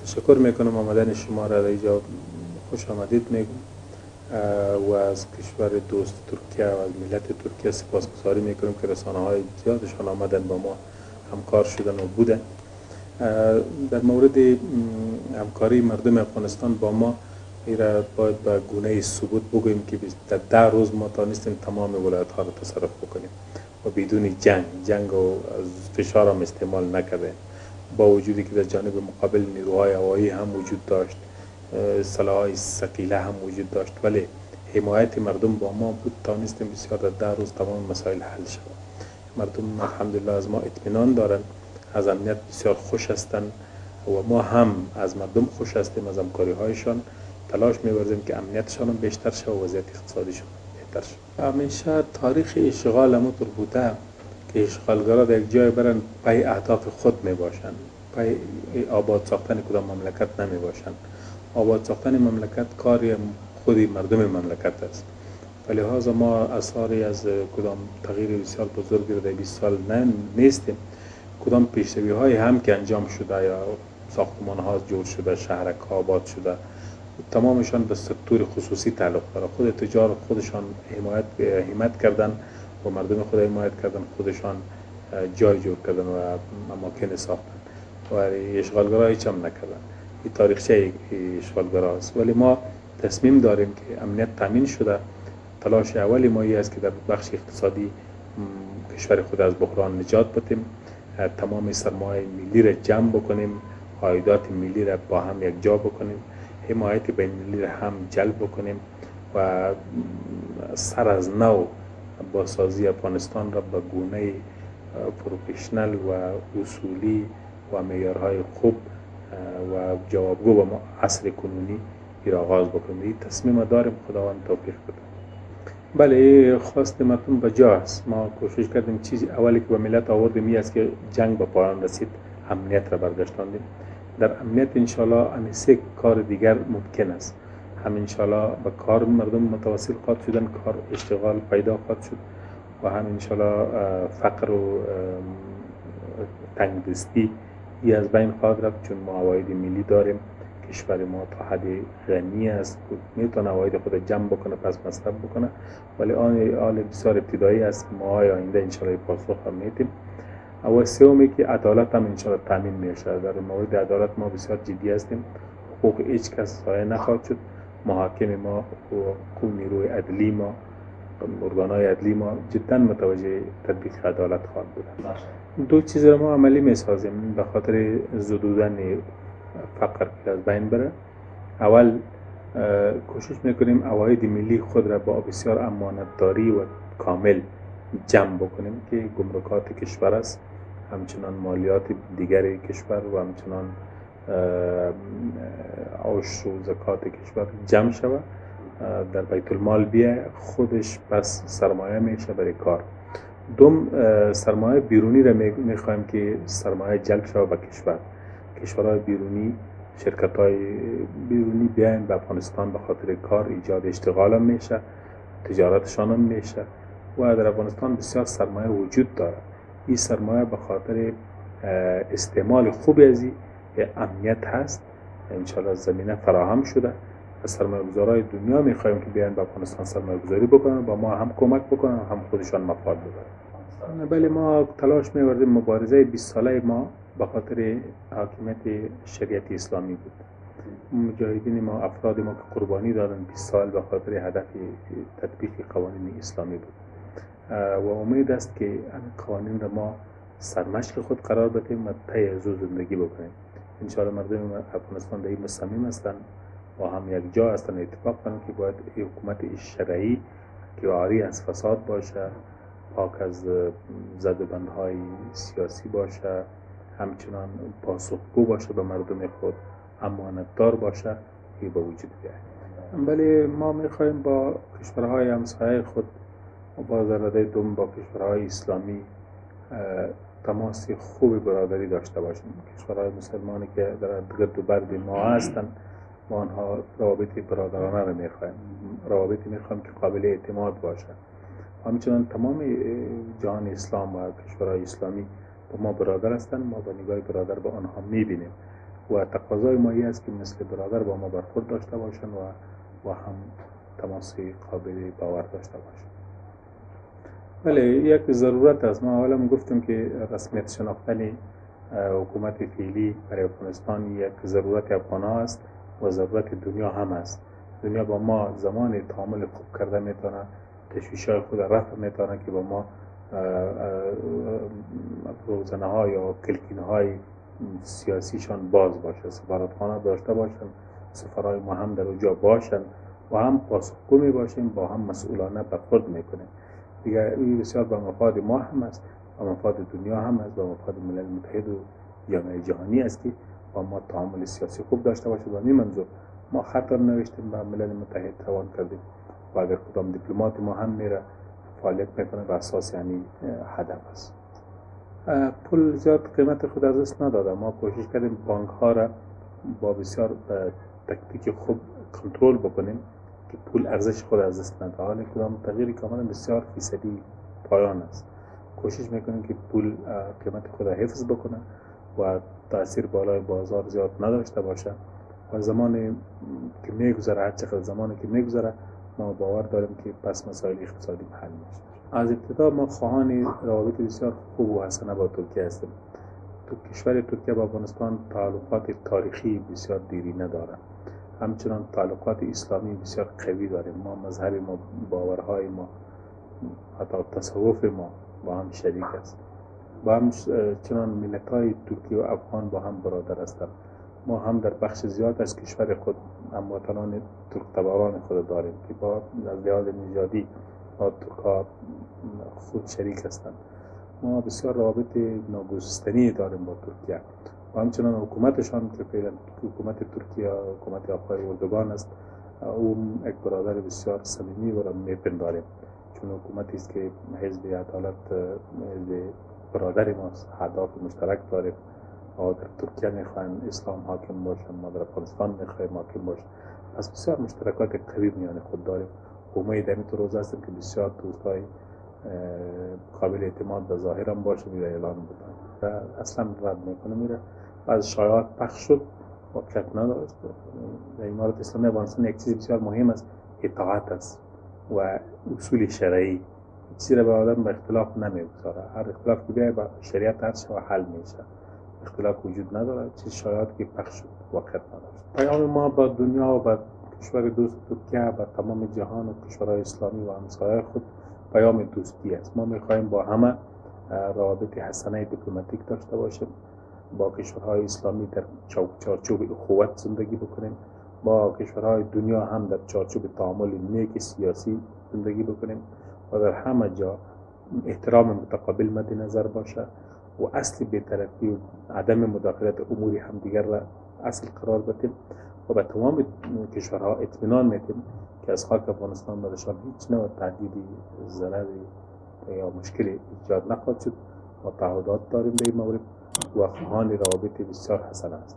تشکر میکنم آمدن شما را در اینجا خوش آمدید میگم و از کشور دوست ترکیه و از ملت ترکیه سپاسگزاری میکنم که رسانه های زیادشان آمدن با ما همکار شدن و بودن. در مورد همکاری مردم افغانستان با ما ایره باید به گونه ثبوت بگوییم که در 10 روز ما تانستیم تمام ولایت ها را تصرف بکنیم و بدون جنگ و فشار هم استعمال نکردیم، با وجودی که در جانب مقابل نیروهای هوایی هم وجود داشت، سلاح‌های ثقیله هم وجود داشت، ولی حمایت مردم با ما بود. تانستیم بسیار در 10 روز تمام مسائل حل شد. مردم الحمدلله از ما اطمینان دارند، از امنیت بسیار خوش هستند و ما هم از مردم خوش هستیم، از همکاری هایشان تلاش می‌ورزیم که امنیتشان بیشتر شود و وضعیت اقتصادیشان بهتر شود. همیشه تاریخ اشغال همونطور بوده که اشغالگرا در یک جای برن پای اهداف خود میباشند، پای آباد ساختن کدام مملکت نمیباشند. آباد ساختن مملکت کاری خودی مردم مملکت است. لذا ما اثاری از کدام تغییر بسیار بزرگی رو در 20 سال نیستیم. کدام پیشروی های هم که انجام شده یا ساختمان ها جور شده، شهرک ها آباد شده، تمامشان به سکتور خصوصی تعلق داره. خود تجار خودشان حمایت کردن و مردم خود حمایت کردن، خودشان جای جور کردن و اماکن ساختن و اشغالگرا هیچ هم نکردن. این تاریخچه اشغالگرا است. ولی ما تصمیم داریم که امنیت تامین شده. تلاش اولی ما است که در بخش اقتصادی کشور خود از بحران نجات بدیم، تمام سرمایه ملی را جمع بکنیم، عایدات ملی را با هم یک جا بکنیم، حمایت بین المللی را هم جلب بکنیم و سر از نو بازسازی افغانستان را به گونه پروفشنل و اصولی و معیارهای خوب و جوابگو به عصر کنونی را آغاز بکنیم. این تصمیم داریم، خداوند توفیق بده. بله، خواست مردم به جا است. ما کوشش کردیم چیزی اولی که به ملت آوردیم این است که جنگ به پایان رسید، امنیت را برگشتاندیم. در امنیت انشالله همین 3 کار دیگر ممکن است. هم انشالله به کار مردم متوسل خواهد شدن، کار اشتغال پیدا خواهد شد و هم انشالله فقر و تنگدستی از بین خواهد رفت، چون ما عواید ملی داریم. کشور ما تا حد غنی است، میتونه عواید خود جمع بکنه پس مصرف بکنه، ولی آن بسیار ابتدایی است. ما آینده انشالله پاسخ هم میدیم. و سومی که عدالت هم انشالله تامین میشه. در مورد عدالت ما بسیار جدی هستیم. حقوق هیچ کس ضایع نخواهد شد. محاکم ما و نیروی عدلی ما، ارگانهای عدلی ما جدا متوجه تطبیق عدالت خواهد بود. 2 چیز را ما عملی میسازیم به خاطر زدودن فقر که از بین بره. اول کوشش میکنیم عواید ملی خود را با بسیار امانتداری و کامل جمع بکنیم که گمرکات کشور است، همچنان مالیات دیگر کشور و همچنان عشر و زکات کشور جمع شود در بیت المال بیای، خودش پس سرمایه میشه برای کار. دوم، سرمایه بیرونی را میخوایم که سرمایه جلب شود به کشور. کشورهای بیرونی، شرکت‌های بیرونی بیاین به افغانستان به خاطر کار، ایجاد اشتغال هم میشه، تجارتشان هم میشه و در افغانستان بسیار سرمایه وجود داره. این سرمایه به خاطر استعمال خوبی از امنیت هست. انشالله زمینه فراهم شده. از سرمایه‌گذارهای دنیا میخوایم که بیاین به افغانستان سرمایه گذاری بکنن، با ما هم کمک بکنن، هم خودشان مفاد ببرن. بله، ما تلاش می‌وردیم. مبارزه 20 ساله ما به خاطر حاکمیت شریعت اسلامی بود. مجاهدین ما، افراد ما که قربانی دادن 20 سال به خاطر هدف تطبیق قوانین اسلامی بود و امید است که این قوانین را ما سرمشق خود قرار بدیم و طی از زندگی بکنیم. انشاءالله مردم افغانستان در این مصمم هستند و هم یک جا هستند اتفاق کنند که باید حکومت شرعی که عاری از فساد باشه، پاک از زدبندهای سیاسی باشه، همچنان پاسخگو باشه به مردم خود، امانتدار باشه، که به وجود بیاید. بله، ما میخوایم با کشورهای همسایه خود و با رده دوم با کشورهای اسلامی تماس خوب برادری داشته باشیم. کشورهای مسلمانی که در گرد و برد ما هستند، ما آنها روابط برادرانه را میخوایم، روابطی میخوایم که قابل اعتماد باشه. همچنان تمام جهان اسلام و کشورهای اسلامی با ما برادر هستند. ما با نگاه برادر به آنها میبینیم و تقاضای ما این است که مثل برادر با ما برخورد داشته باشند و هم تماس قابل باور داشته باشند. ولی یک ضرورت است. ما اولا گفتم که رسمیت شناختن حکومت فعلی برای افغانستان یک ضرورت افغان ها است و ضرورت دنیا هم است. دنیا با ما زمان تعامل خوب کرده میتونه، تشویش‌های خود رفع میتونه که با ما روزنه ها یا کلکین های سیاسیشان باز باشه، سفارتخانه داشته باشند، سفرهای ما هم در اونجا باشند و هم پاسخگو می باشیم، با هم مسئولانه برخورد میکنیم. دیگه این بسیار به مفاد ما هم است، به مفاد دنیا هم است، به مفاد ملل متحد و جامعه جهانی است که با ما تعامل سیاسی خوب داشته باشه. و این منظور ما خط نوشتیم به ملل متحد روان کردیم و اگر کدام دیپلمات ما هم میره فعالیت میکنه به اساس یعنی هدف است. پول زیاد قیمت خود از دست نداده. ما کوشش کردیم بانک ها را با بسیار تکتیک خوب کنترل بکنیم که پول ارزش خود از دست نده. حالا کدام تغییری کاملا بسیار فیصدی پایان است. کوشش میکنیم که پول قیمت خود را حفظ بکنه و تاثیر بالای بازار زیاد نداشته باشه و زمانی که میگذره، هر چقدر زمانی که میگذره ما باور داریم که پس مسائل اقتصادی حل میشه. از ابتدا ما خواهان روابط بسیار خوب و حسنه با ترکیه هستیم. تو کشور ترکیه با افغانستان تعلقات تاریخی بسیار دیرینه داره. همچنان تعلقات اسلامی بسیار قوی داریم. ما مذهب ما، باورهای ما، حتی تصوف ما با هم شریک است. با هم چنان ملت‌های ترکی و افغان با هم برادر هستند. ما هم در بخش زیاد از کشور خود هموطنان ترک تباران خود داریم که با از لحاظ نژادی با ترک‌ها خود شریک هستند. ما بسیار روابط ناگسستنی داریم با ترکیه و همچنان حکومتشان که فعلا حکومت ترکیه حکومت آقای اردوغان است، او یک برادر بسیار صمیمی و را میپنداریم، چون حکومتی است که حزب عدالت حزب برادر ماست، اهداف مشترک داریم. ما در ترکیه میخوایم اسلام حاکم باشه، ما در افغانستان میخوایم حاکم باشه. پس بسیار مشترکات قوی میان خود داریم. امید همینطور روز هستیم که بسیار دوستای قابل اعتماد به ظاهر هم باشه میره اعلان بودن و اصلا رد میکنه میره. از شایعات پخش شد، واقعیت نداشت. در امارات اسلامی افغانستان یک چیز بسیار مهم است، اطاعت است و اصول شرعی. چیزی را به آدم به اختلاف نمیگذاره. هر اختلاف که بیاید با شریعت هر شو حل میشه. اختلاف وجود نداره. چیز شایعات که پخش شد واقعیت نداشت. پیام ما با دنیا و با کشور دوست ترکیه و تمام جهان و کشورهای اسلامی و همسایه خود پیام دوستی است. ما میخواهیم با همه روابط حسنه دیپلماتیک داشته باشیم، با کشورهای اسلامی در چارچوب اخوت زندگی بکنیم، با کشورهای دنیا هم در چارچوب تعامل نیک سیاسی زندگی بکنیم و در همه جا احترام متقابل مد نظر باشه و اصل بی‌طرفی و عدم مداخلت امور همدیگر را اصل قرار بدیم و به تمام کشورها اطمینان میدیم که از خاک افغانستان برشان هیچ نوع تهدیدی، ضرری یا مشکلی ایجاد نخواهد شد. ما تعهدات داریم به این مورد و خواهان روابط بسیار حسن است.